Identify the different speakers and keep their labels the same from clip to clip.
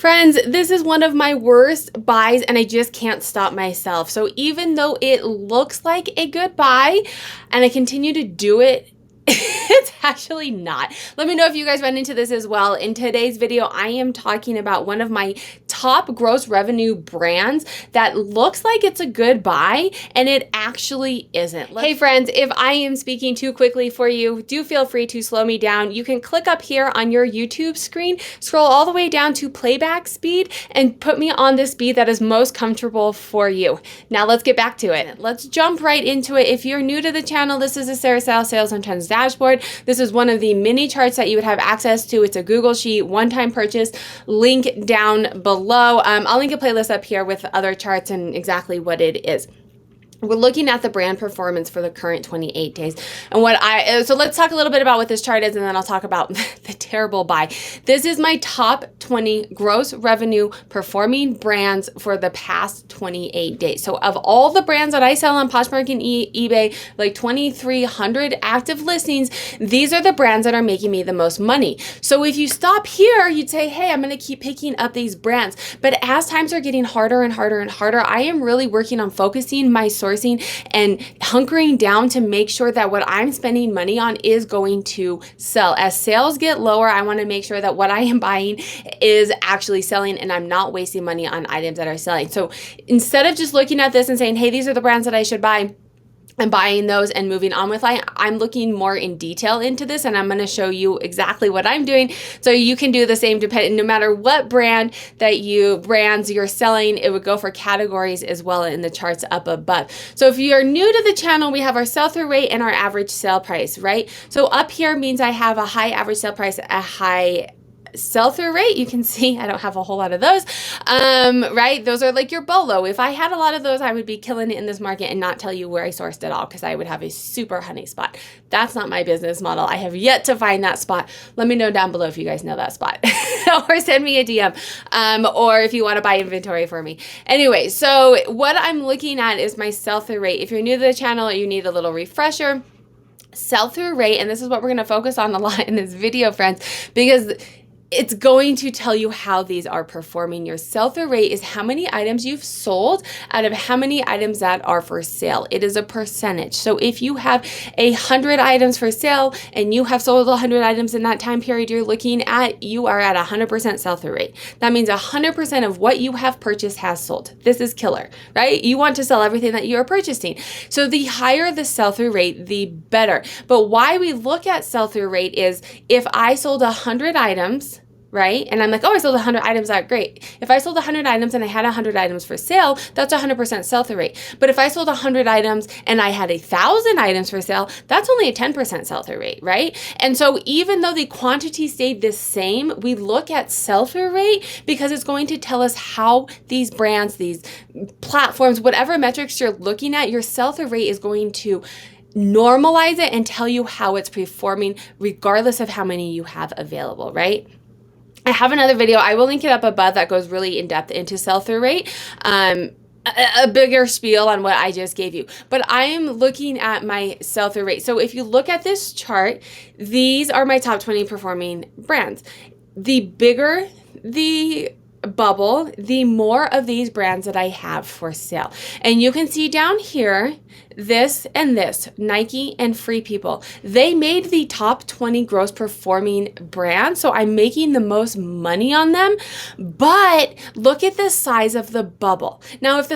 Speaker 1: Friends, this is one of my worst buys and I just can't stop myself. So even though it looks like a good buy and I continue to do it, it's actually not. Let me know if you guys run into this as well. In today's video, I am talking about one of my top gross revenue brands that looks like it's a good buy and it actually isn't. Hey friends, if I am speaking too quickly for you, do feel free to slow me down. You can click up here on your YouTube screen, scroll all the way down to playback speed and put me on the speed that is most comfortable for you. Now let's get back to it. Let's jump right into it. If you're new to the channel, this is a Sarah Style Sales and Trends dashboard. This is one of the mini charts that you would have access to. It's a Google Sheet, one-time purchase, link down below. I'll link a playlist up here with other charts and exactly what it is. We're looking at the brand performance for the current 28 days. And so let's talk a little bit about what this chart is and then I'll talk about the terrible buy. This is my top 20 gross revenue performing brands for the past 28 days. So of all the brands that I sell on Poshmark and eBay, like 2,300 active listings, these are the brands that are making me the most money. So if you stop here, you'd say, hey, I'm gonna keep picking up these brands. But as times are getting harder and harder and harder, I am really working on focusing my sourcing and hunkering down to make sure that what I'm spending money on is going to sell. As sales get lower, I want to make sure that what I am buying is actually selling and I'm not wasting money on items that are selling. So instead of just looking at this and saying, hey, these are the brands that I should buy, and buying those and moving on with life, I'm looking more in detail into this and I'm going to show you exactly what I'm doing so you can do the same no matter what brands you're selling. It would go for categories as well in the charts up above. So if you're new to the channel, we have our sell-through rate and our average sale price, right? So up here means I have a high average sale price, a high sell-through rate. You can see I don't have a whole lot of those, right? Those are like your BOLO. If I had a lot of those, I would be killing it in this market and not tell you where I sourced it all because I would have a super honey spot. That's not my business model. I have yet to find that spot. Let me know down below if you guys know that spot or send me a DM or if you want to buy inventory for me. Anyway, so what I'm looking at is my sell-through rate. If you're new to the channel, you need a little refresher. Sell-through rate, and this is what we're going to focus on a lot in this video, friends, because it's going to tell you how these are performing. Your sell-through rate is how many items you've sold out of how many items that are for sale. It is a percentage. So if you have 100 items for sale and you have sold 100 items in that time period you're looking at, you are at 100% sell-through rate. That means 100% of what you have purchased has sold. This is killer, right? You want to sell everything that you are purchasing. So the higher the sell-through rate, the better. But why we look at sell-through rate is if I sold 100 items, right? And I'm like, oh, I sold 100 items, that's great. If I sold 100 items and I had 100 items for sale, that's 100% sell-through rate. But if I sold 100 items and I had 1,000 items for sale, that's only a 10% sell-through rate, right? And so even though the quantity stayed the same, we look at sell-through rate because it's going to tell us how these brands, these platforms, whatever metrics you're looking at, your sell-through rate is going to normalize it and tell you how it's performing regardless of how many you have available, right? I have another video, I will link it up above, that goes really in depth into sell-through rate, a bigger spiel on what I just gave you. But I am looking at my sell-through rate. So if you look at this chart, these are my top 20 performing brands. The bigger the bubble, the more of these brands that I have for sale. And you can see down here, this and this, Nike and Free People, they made the top 20 gross performing brands. So I'm making the most money on them, but look at the size of the bubble. Now, if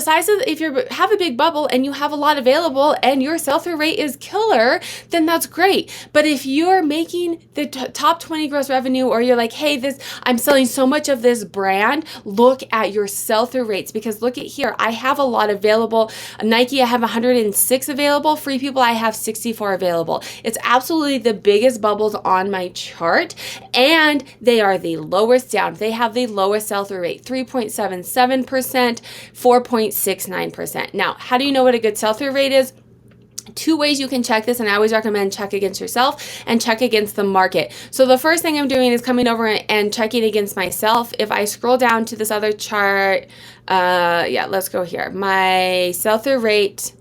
Speaker 1: you have a big bubble and you have a lot available and your sell-through rate is killer, then that's great. But if you're making the top 20 gross revenue, or you're like, hey, I'm selling so much of this brand, look at your sell-through rates, because look at here, I have a lot available. Nike, I have 106 available. Free People, I have 64 available. It's absolutely the biggest bubbles on my chart, and they are the lowest down. They have the lowest sell-through rate, 3.77%, 4.69%. Now, how do you know what a good sell-through rate is? Two ways you can check this, and I always recommend check against yourself and check against the market. So the first thing I'm doing is coming over and checking against myself. If I scroll down to this other chart, let's go here. My sell-through rate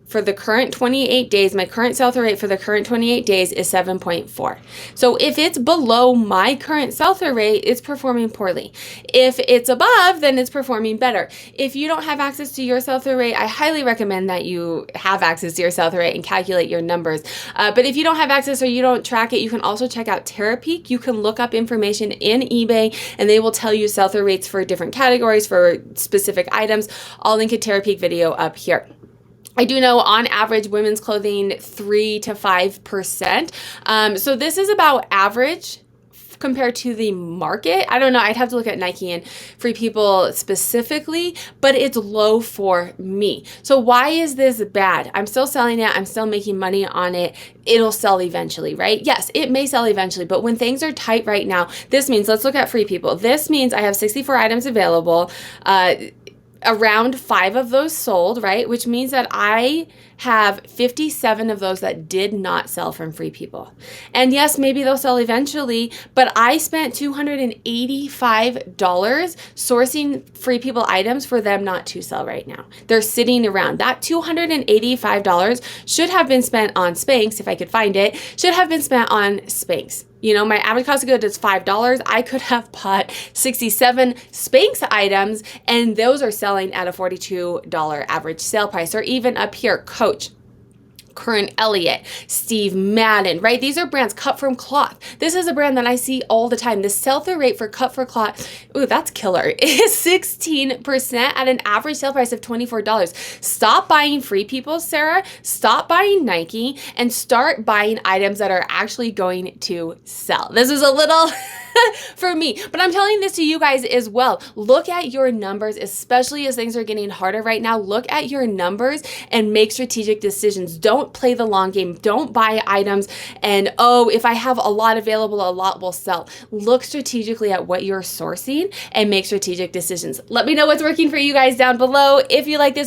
Speaker 1: for the current 28 days, my current sell-through rate for the current 28 days is 7.4. So if it's below my current sell-through rate, it's performing poorly. If it's above, then it's performing better. If you don't have access to your sell-through rate, I highly recommend that you have access to your sell-through rate and calculate your numbers. But if you don't have access or you don't track it, you can also check out Terapeak. You can look up information in eBay and they will tell you sell-through rates for different categories, for specific items. I'll link a Terapeak video up here. I do know on average women's clothing 3 to 5%. So this is about average compared to the market. I don't know. I'd have to look at Nike and Free People specifically, but it's low for me. So why is this bad? I'm still selling it. I'm still making money on it. It'll sell eventually, right? Yes, it may sell eventually, but when things are tight right now, this means, let's look at Free People. This means I have 64 items available. Around 5 of those sold, right? Which means that I have 57 of those that did not sell from Free People. And yes, maybe they'll sell eventually, but I spent $285 sourcing Free People items for them not to sell right now. They're sitting around. That $285 should have been spent on Spanx, if I could find it, should have been spent on Spanx. You know, my average cost of goods is $5. I could have bought 67 Spanx items, and those are selling at a $42 average sale price, or even up here, Coach, Kern Elliott, Steve Madden, right? These are brands cut from cloth. This is a brand that I see all the time. The sell-through rate for cut for cloth, ooh, that's killer, is 16% at an average sale price of $24. Stop buying Free People, Sarah. Stop buying Nike and start buying items that are actually going to sell. This is a little for me, but I'm telling this to you guys as well. Look at your numbers, especially as things are getting harder right now. Look at your numbers and make strategic decisions. Don't play the long game. Don't buy items and, oh, if I have a lot available, a lot will sell. Look strategically at what you're sourcing and make strategic decisions. Let me know what's working for you guys down below. If you like this